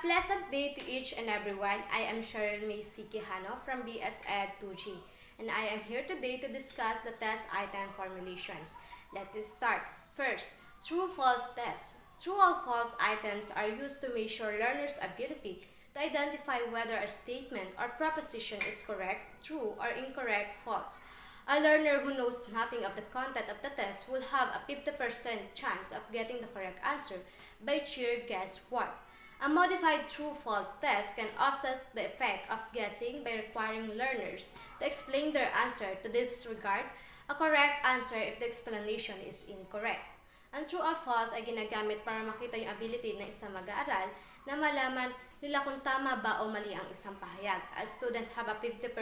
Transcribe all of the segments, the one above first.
pleasant day to each and everyone. I am Cheryl May C. Quijano from BS Ed 2G, and I am here today to discuss the test item formulations. Let's start. First, true-false test. True or false items are used to measure learners' ability to identify whether a statement or proposition is correct, true, or incorrect, false. A learner who knows nothing of the content of the test will have a 50% chance of getting the correct answer by sheer guesswork. A modified true-false test can offset the effect of guessing by requiring learners to explain their answer to disregard a correct answer if the explanation is incorrect. Ang true or false ay ginagamit para makita yung ability ng isang mag-aaral na malaman nila kung tama ba o mali ang isang pahayag. A student have a 50%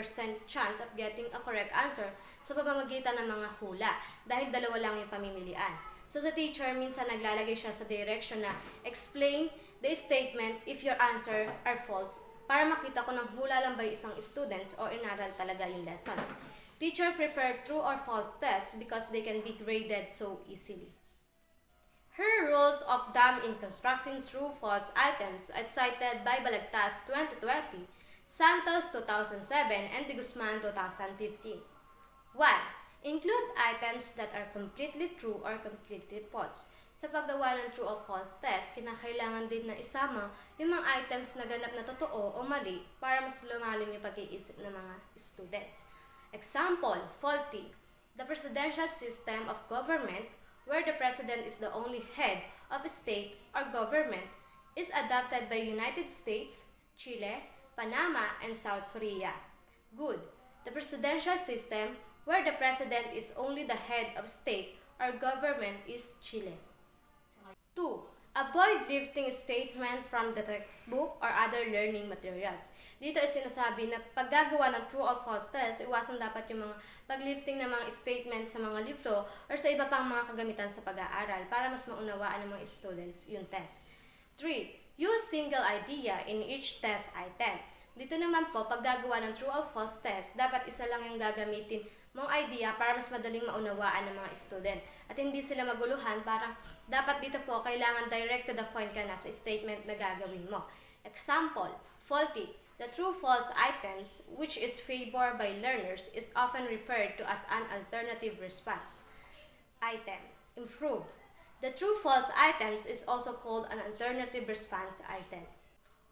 chance of getting a correct answer sa pamamagitan ng mga hula dahil dalawa lang yung pamimilian. So sa teacher, minsan naglalagay siya sa direction na explain the statement if your answer are false para makita ko ng hula lang ba yung isang students o inaral talaga yung lessons. Teacher prefer true or false tests because they can be graded so easily. Her rules of thumb in constructing true-false items as cited by Balagtas 2020, Santos 2007, and De Guzman 2015. 1. Include items that are completely true or completely false. Sa paggawa ng true or false test, kinakailangan din na isama yung mga items na ganap na totoo o mali para mas lumalim yung pag-iisip ng mga students. Example, faulty. The presidential system of government where the president is the only head of a state or government, is adopted by United States, Chile, Panama, and South Korea. Good. The presidential system, where the president is only the head of state or government, is Chile. 2. Avoid lifting statement from the textbook or other learning materials. Dito ay sinasabi na paggagawa ng true or false test, iwasan dapat yung mga paglifting ng mga statement sa mga libro or sa iba pang mga kagamitan sa pag-aaral para mas maunawaan ng mga students yung test. 3. Use single idea in each test item. Dito naman po, paggagawa ng true or false test, dapat isa lang yung gagamitin mong idea para mas madaling maunawaan ng mga student. At hindi sila maguluhan, parang dapat dito po, kailangan direct to the point ka na sa statement na gagawin mo. Example, faulty. The true-false items, which is favored by learners, is often referred to as an alternative response item. Improve. The true-false items is also called an alternative response item.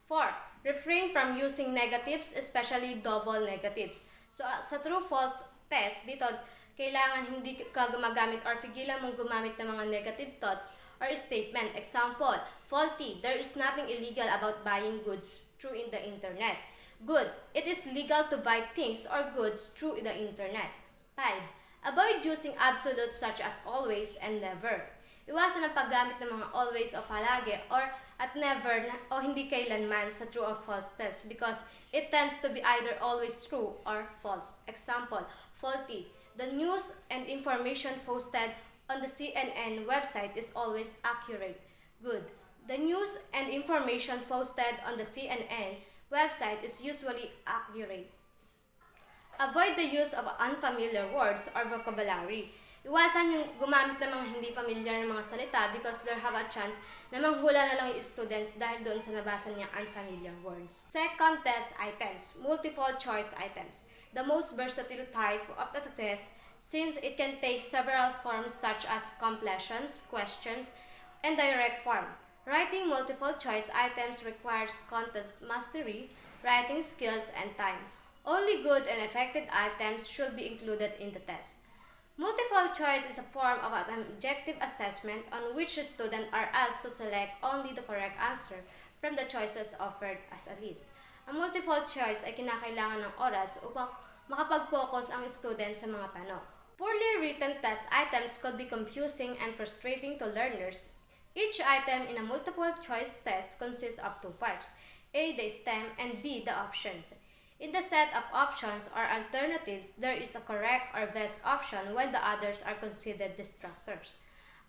4. Refrain from using negatives, especially double negatives. So, sa true-false test, dito, kailangan hindi ka gumagamit or pigilan mong gumamit ng mga negative thoughts or statement. Example, faulty. There is nothing illegal about buying goods through in the internet. Good. It is legal to buy things or goods through the internet. 5. Avoid using absolutes such as always and never. Iwasan ang paggamit ng mga always o palagi or at never o hindi kailanman sa true or false test because it tends to be either always true or false. Example, faulty. The news and information posted on the CNN website is always accurate. Good. The news and information posted on the CNN website is usually accurate. Avoid the use of unfamiliar words or vocabulary. Iwasan yung gumamit ng mga hindi familiar ng mga salita because there have a chance na manghula na lang yung students dahil doon sa nabasa niyang unfamiliar words. Second test items, multiple choice items. The most versatile type of the test since it can take several forms such as completions, questions, and direct form. Writing multiple choice items requires content mastery, writing skills, and time. Only good and effective items should be included in the test. Multiple choice is a form of an objective assessment on which students are asked to select only the correct answer from the choices offered as a list. Ang multiple choice ay kinakailangan ng oras upang makapag-focus ang students sa mga tanong. Poorly written test items could be confusing and frustrating to learners. Each item in a multiple choice test consists of two parts, A, the stem, and B, the options. In the set of options or alternatives, there is a correct or best option while the others are considered distractors.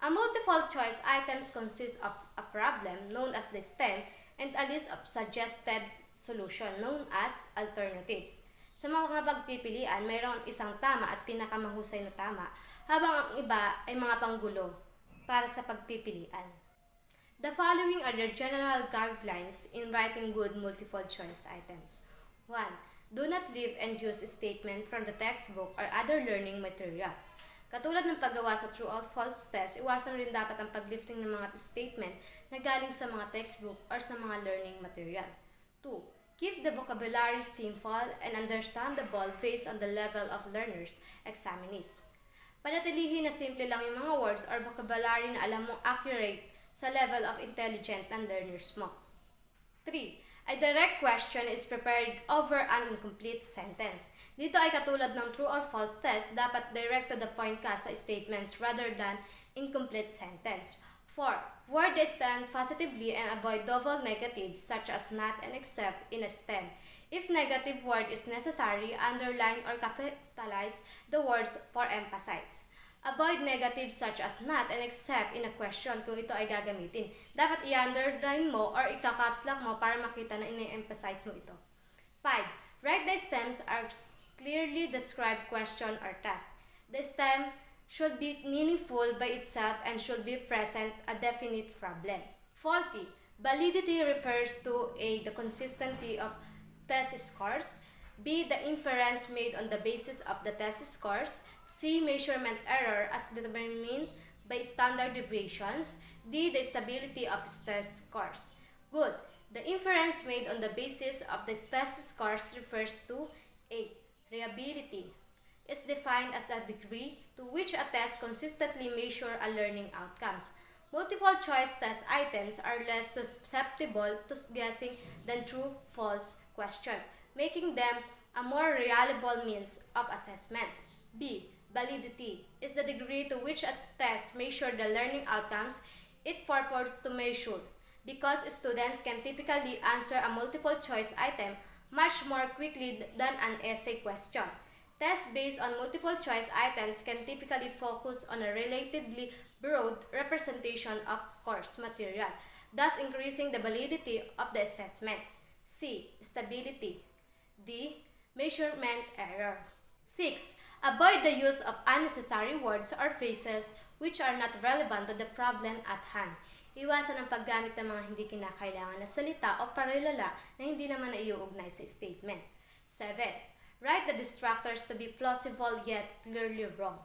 A multiple choice items consists of a problem known as the stem and a list of suggested solution known as alternatives. Sa mga pagpipilian, mayroon isang tama at pinakamahusay na tama, habang ang iba ay mga panggulo para sa pagpipilian. The following are the general guidelines in writing good multiple choice items. 1. Do not leave and use statement from the textbook or other learning materials. Katulad ng paggawa sa true or false test, iwasan rin dapat ang paglifting ng mga statement na galing sa mga textbook or sa mga learning material. 2. Keep the vocabulary simple and understandable based on the level of learners, examinees. Panatilihin na simple lang yung mga words or vocabulary na alam mong accurate sa level of intelligent ng learners mo. 3. A direct question is prepared over an incomplete sentence. Dito ay katulad ng true or false test, dapat direct to the point ka sa statements rather than incomplete sentence. 4. Word the stem positively and avoid double negatives such as not and except in a stem. If negative word is necessary, underline or capitalize the words for emphasize. Avoid negatives such as not and except in a question kung ito ay gagamitin. Dapat i-underline mo or ika-caps lock mo para makita na ine-emphasize mo ito. 5. Write the stems as clearly described question or task. The stem should be meaningful by itself and should be present a definite problem. 40. Validity refers to A. The consistency of test scores, B. The inference made on the basis of the test scores, C. Measurement error as determined by standard deviations, D. The stability of test scores. Good. The inference made on the basis of the test scores refers to A. Reliability is defined as the degree to which a test consistently measures a learning outcomes. Multiple choice test items are less susceptible to guessing than true-false question, making them a more reliable means of assessment. B. Validity is the degree to which a test measures the learning outcomes it purports to measure, because students can typically answer a multiple choice item much more quickly than an essay question. Tests based on multiple choice items can typically focus on a relatively broad representation of course material, thus increasing the validity of the assessment. C. Stability. D. Measurement error. 6. Avoid the use of unnecessary words or phrases which are not relevant to the problem at hand. Iwasan ang paggamit ng mga hindi kinakailangan na salita o parilala na hindi naman naiuugnay sa statement. 7. Write the distractors to be plausible yet clearly wrong.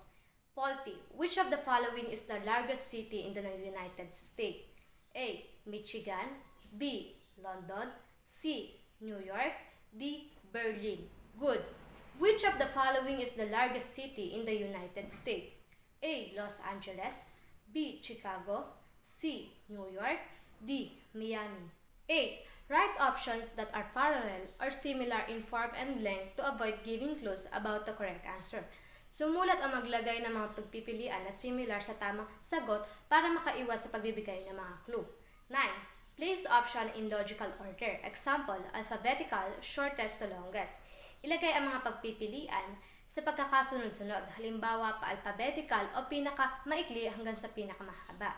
Faulty. Which of the following is the largest city in the United States? A. Michigan. B. London. C. New York. D. Berlin. Good. Which of the following is the largest city in the United States? A. Los Angeles. B. Chicago. C. New York. D. Miami. 8. Write options that are parallel or similar in form and length to avoid giving clues about the correct answer. Sumulat o maglagay ng mga pagpipilian na similar sa tamang sagot para makaiwas sa pagbibigay ng mga clue. 9. Place option in logical order. Example, alphabetical, shortest to longest. Ilagay ang mga pagpipilian sa pagkakasunod-sunod. Halimbawa, pa-alphabetical o pinaka-maikli hanggang sa pinaka-mahaba.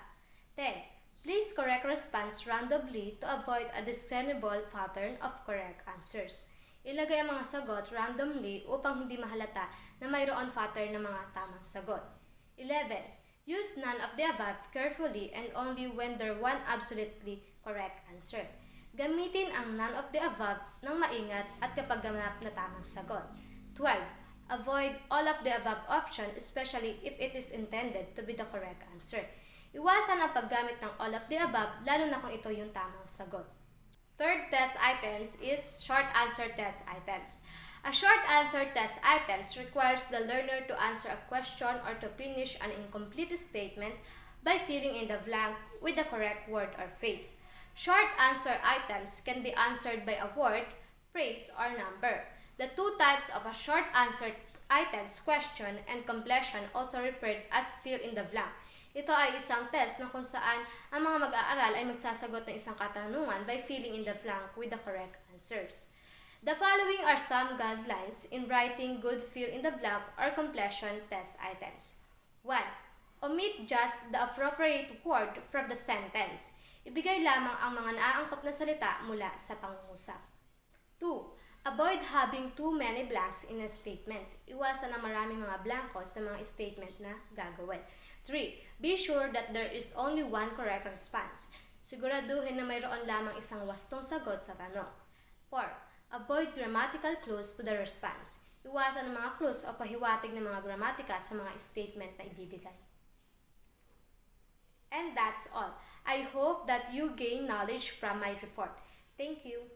10. Place correct response randomly to avoid a discernible pattern of correct answers. Ilagay ang mga sagot randomly upang hindi mahalata na mayroon pattern ng mga tamang sagot. 11. Use none of the above carefully and only when there one absolutely correct answer. Gamitin ang none of the above ng maingat at kapag ganap na tamang sagot. 12. Avoid all of the above option, especially if it is intended to be the correct answer. Iwasan ang paggamit ng all of the above, lalo na kung ito yung tamang sagot. Third test items is short answer test items. A short answer test items requires the learner to answer a question or to finish an incomplete statement by filling in the blank with the correct word or phrase. Short answer items can be answered by a word, phrase, or number. The two types of a short answer items, question and completion, also referred as fill in the blank. Ito ay isang test na kung saan ang mga mag-aaral ay magsasagot ng isang katanungan by filling in the blank with the correct answers. The following are some guidelines in writing good fill in the blank or completion test items. 1. Omit just the appropriate word from the sentence. Ibigay lamang ang mga naaangkop na salita mula sa pangungusap. 2. Avoid having too many blanks in a statement. Iwasan ang maraming mga blanco sa mga statement na gagawin. 3. Be sure that there is only one correct response. Siguraduhin na mayroon lamang isang wastong sagot sa tanong. 4. Avoid grammatical clues to the response. Iwasan ang mga clues o pahiwatig ng mga gramatika sa mga statement na ibibigay. And that's all. I hope that you gain knowledge from my report. Thank you.